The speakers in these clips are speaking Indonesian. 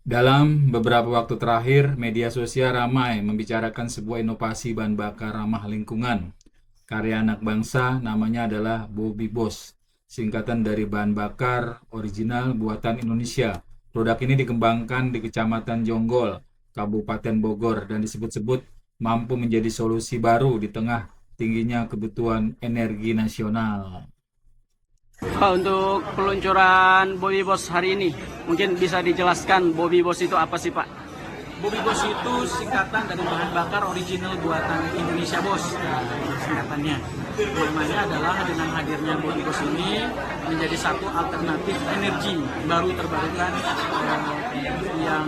Dalam beberapa waktu terakhir, media sosial ramai membicarakan sebuah inovasi bahan bakar ramah lingkungan. Karya anak bangsa namanya adalah Bobby Boss, singkatan dari bahan bakar original buatan Indonesia. Produk ini dikembangkan di Kecamatan Jonggol, Kabupaten Bogor, dan disebut-sebut mampu menjadi solusi baru di tengah tingginya kebutuhan energi nasional. Pak, untuk peluncuran Bobby Boss hari ini, mungkin bisa dijelaskan Bobby Boss itu apa sih, Pak? Bobby Boss itu singkatan dari bahan bakar original buatan Indonesia, Bos. Nah, singkatannya. Namanya adalah dengan hadirnya Bobby Boss ini menjadi satu alternatif energi baru terbarukan yang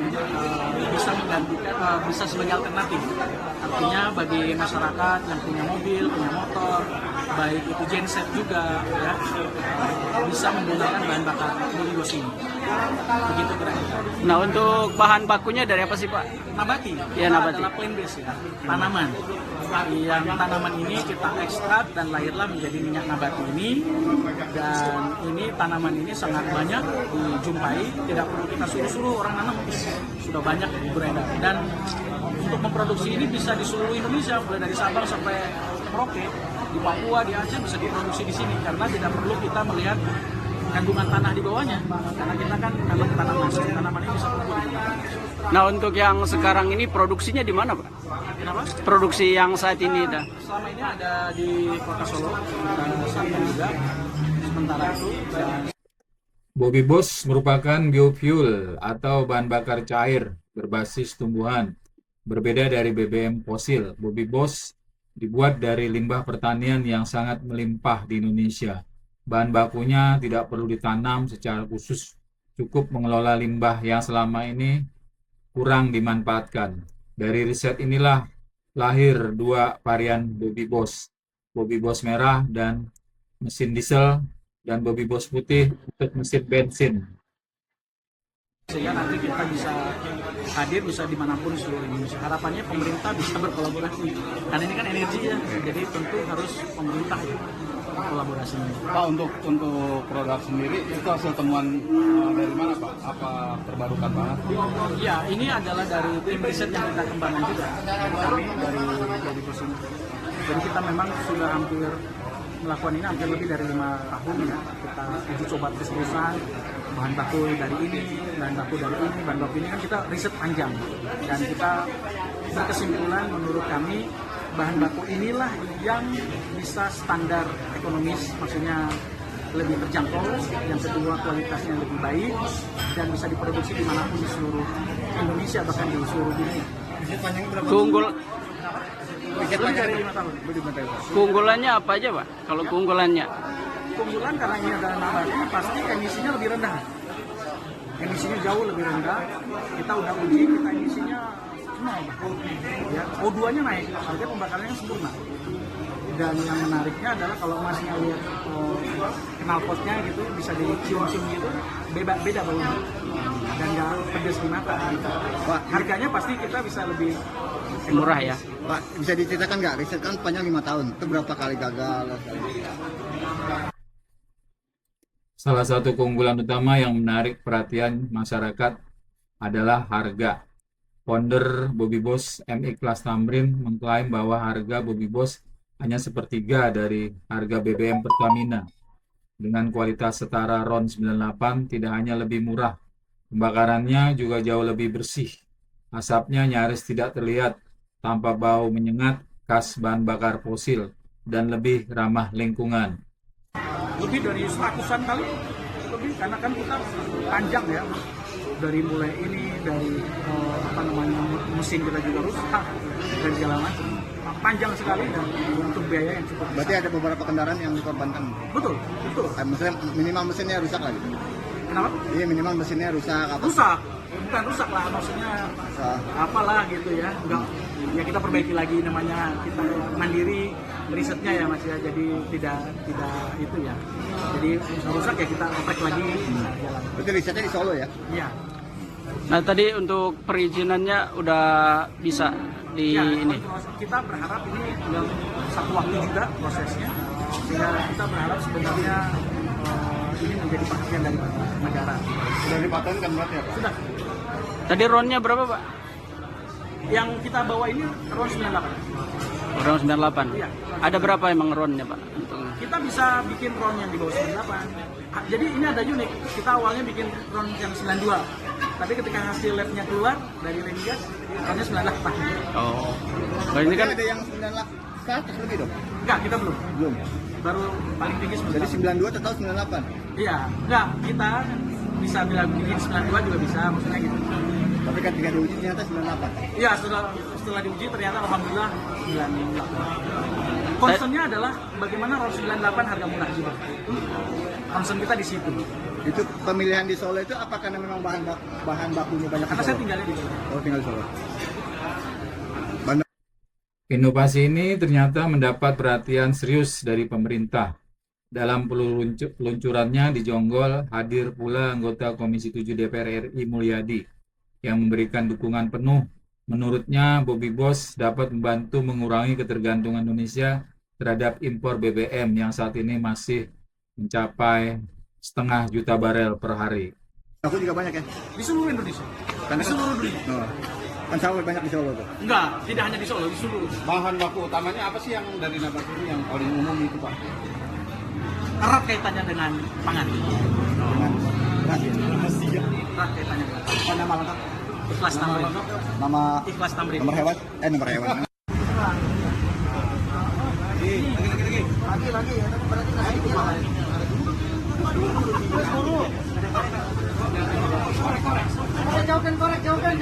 bisa menggantikan, bisa sebagai alternatif. Artinya bagi masyarakat yang punya mobil, punya motor, baik itu genset juga, ya, bisa menggunakan bahan bakar Bobby Boss ini. Begitu kira-kira. Nah, untuk bahan bakunya dari apa sih, Pak? Nabati, Ya, kita nabati. adalah plant base ya, tanaman. Yang tanaman ini kita ekstrak dan lahirlah menjadi minyak nabati ini. Dan ini tanaman ini sangat banyak dijumpai, tidak perlu kita suruh-suruh orang nanam, sudah banyak beredar. Dan untuk memproduksi ini bisa di seluruh Indonesia, mulai dari Sabang sampai Merauke, di Papua, di Aceh bisa diproduksi di sini karena tidak perlu kita melihat kandungan tanah di bawahnya, karena kita kan tanam tanaman ini bisa tumbuh di tengah. Nah, untuk yang sekarang ini produksinya di mana, Pak? Kenapa? Produksi yang saat ini dah. Selama ini ada di Kota Solo, kita siapkan juga sementara itu. Dan Bobby Boss merupakan biofuel atau bahan bakar cair berbasis tumbuhan. Berbeda dari BBM fosil, Bobby Boss dibuat dari limbah pertanian yang sangat melimpah di Indonesia. Bahan bakunya tidak perlu ditanam secara khusus, cukup mengelola limbah yang selama ini kurang dimanfaatkan. Dari riset inilah lahir dua varian Bobby Boss, Bobby Boss merah dan mesin diesel, dan Bobby Boss putih untuk mesin bensin. sehingga nanti kita bisa hadir bisa dimanapun di seluruh Indonesia. Harapannya pemerintah bisa berkolaborasi. Karena ini kan energi ya, jadi tentu harus pemerintah ya kolaborasinya. Pak, untuk produk sendiri itu hasil temuan dari mana, Pak? Apa terbarukan banget? Ya, ini adalah dari tim riset yang kita kembangkan juga. Jadi kami dari Bosin. Jadi kita memang sudah hampir melakukan ini hampir lebih dari 5 tahun ya. Kita uji coba terus-terusan, bahan baku dari ini, bahan baku dari ini, bahan baku ini kan kita riset panjang. Dan kita berkesimpulan menurut kami bahan baku inilah yang bisa standar ekonomis, maksudnya lebih terjangkau, yang kedua kualitasnya lebih baik, dan bisa diproduksi dimanapun di seluruh Indonesia, bahkan di seluruh dunia. Keunggul Lebih dari 5 tahun. keunggulannya apa aja, Pak? Kalau keunggulannya? Keunggulan karena ini adalah nabati, pasti emisinya lebih rendah. Emisinya jauh lebih rendah. Kita udah uji, kita emisinya nol. Ya, O2-nya naik, harga pembakarannya sempurna. Dan yang menariknya adalah kalau masnya lihat knalpotnya gitu, bisa dicium-cium gitu, beda baunya. Dan nggak pedes di mata. Pak, Harganya pasti kita bisa lebih Murah ya? Pak, bisa diceritakan nggak? Riset kan panjang 5 tahun. Itu berapa kali gagal? Salah satu keunggulan utama yang menarik perhatian masyarakat adalah harga. Founder Bobby Boss M. Ikhlas Tamrin mengklaim bahwa harga Bobby Boss hanya sepertiga dari harga BBM Pertamina. Dengan kualitas setara RON 98 tidak hanya lebih murah, pembakarannya juga jauh lebih bersih. Asapnya nyaris tidak terlihat tanpa bau menyengat khas bahan bakar fosil dan lebih ramah lingkungan. lebih dari 100-an kali lebih, karena kan kita panjang ya, dari mulai ini dari mesin kita juga rusak dan segala macam, panjang sekali dan untuk biaya yang cukup besar. Berarti ada beberapa kendaraan yang dikorbankan. Betul. Maksudnya minimal mesinnya rusak lagi. Kenapa? Iya, minimal mesinnya rusak. Apa? Rusak, bukan rusak lah, maksudnya Rusak. apalah gitu ya, enggak, ya kita perbaiki lagi, namanya kita mandiri risetnya ya Mas ya, jadi tidak itu ya, jadi rusak ya kita oprek lagi. Jalan. Berarti risetnya di Solo ya? Iya. Nah, tadi untuk perizinannya udah bisa di Ya, ini. kita berharap ini dalam satu waktu juga prosesnya, sehingga kita berharap sebenarnya ini menjadi perhatian dari negara. Sudah dipatenkan berarti ya, Pak? Sudah, Tadi ronnya berapa Pak? Yang kita bawa ini RON 98. Ron 98. Iya. Ada berapa emang ronnya Pak? Kita bisa bikin RON yang di bawah 98. Jadi ini ada unik. Kita awalnya bikin RON yang 92. Tapi ketika hasil labnya keluar dari Rengas, RON-nya 98. Oh. Nah, ini kan Ada yang 900 lebih dong? Enggak, kita belum. Belum. Baru paling tinggi Jadi 98. 92 atau 98? Iya, enggak, kita bisa bilang bikin 92 juga bisa, maksudnya gitu. Tapi ketika diuji ternyata 98. Iya, setelah diuji ternyata alhamdulillah 98. Concernnya adalah bagaimana RON 98 harga murah juga. Concern kita di situ. Itu pemilihan di Solo itu apa karena memang bahan bakunya banyak? Karena di saya Solo? tinggalnya di Solo. Oh, tinggal di Solo. Inovasi ini ternyata mendapat perhatian serius dari pemerintah. Dalam peluncurannya di Jonggol hadir pula anggota Komisi 7 DPR RI Mulyadi yang memberikan dukungan penuh. Menurutnya, Bobby Boss dapat membantu mengurangi ketergantungan Indonesia terhadap impor BBM yang saat ini masih mencapai 0,5 juta barel per hari. Aku juga banyak ya. Di seluruh Indonesia. Di seluruh dunia. Oh. Kan sawit banyak di Solo tuh. Enggak, tidak hanya di Solo, di seluruh. Bahan baku utamanya apa sih yang dari nabati ini yang paling umum itu Pak? Erat kaitannya dengan pangan. Dengan beras ya. Erat kaitannya dengan pangan. Apa nama lengkap? Ikhlas Tamrin. Nama Ikhlas Tamrin. nomor hewan? Nomor hewan. Jauhkan korek, jauhkan.